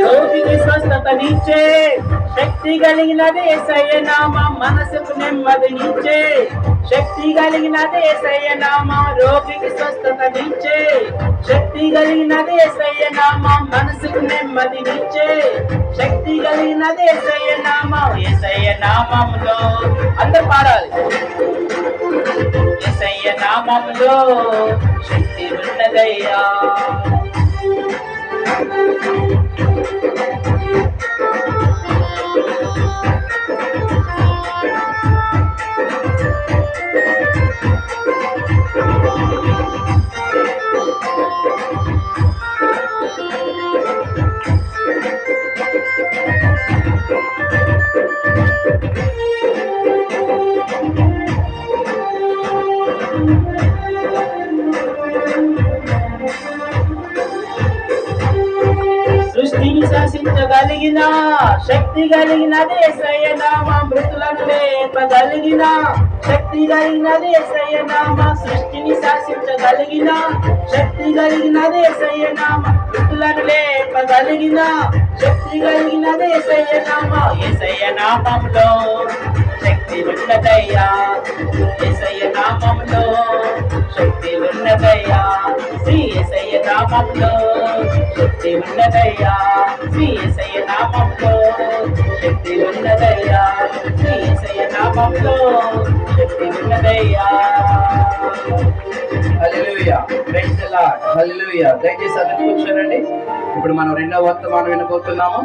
రోగికి స్వస్థతనిచ్చే శక్తి కలిగినది యేసయ్య నామం, మనసుకు నెమ్మదినిచ్చే శక్తి కలిగినది యేసయ్య నామం. రోగికి స్వస్థతనిచ్చే శక్తి కలిగినది యేసయ్య నామం, మనసుకు నెమ్మదినిచ్చే శక్తి కలిగినది యేసయ్య నామం. యేసయ్య నామములో అందరూ పాడాలి. యేసయ్య నామములో శక్తి ఉన్నదయ్యా. సృష్టిని శాసించగలిగిన శక్తి కలిగినది యేసయ్య నామం, మృతులను లేపగలిగిన శక్తి కలిగినది యేసయ్య నామం. సృష్టిని శాసించగలిగిన శక్తి కలిగినది యేసయ్య నామం, మృతులను లేపగలిగిన శక్తి కలిగినది యేసయ్య నామం. యేసయ్య నామంలో శక్తి ఉన్నదయ్యా. యేసయ్య నామంలో శక్తి ఉన్నదయ్యా. శ్రీ యేసయ్య నామంలో శక్తి ఉన్నదయ్యా. శ్రీ యేసయ్య నామంలో శక్తి ఉన్నదయ్యా. శ్రీ యేసయ్య నామంలో శక్తి ఉన్నదయ్యా. హల్లెలూయా, ప్రైజ్ ది లార్డ్, హల్లెలూయా. దయచేసి అందరూ కూర్చోనండి. ఇప్పుడు మనం రెండవ వర్తమానం వినబోతున్నాము.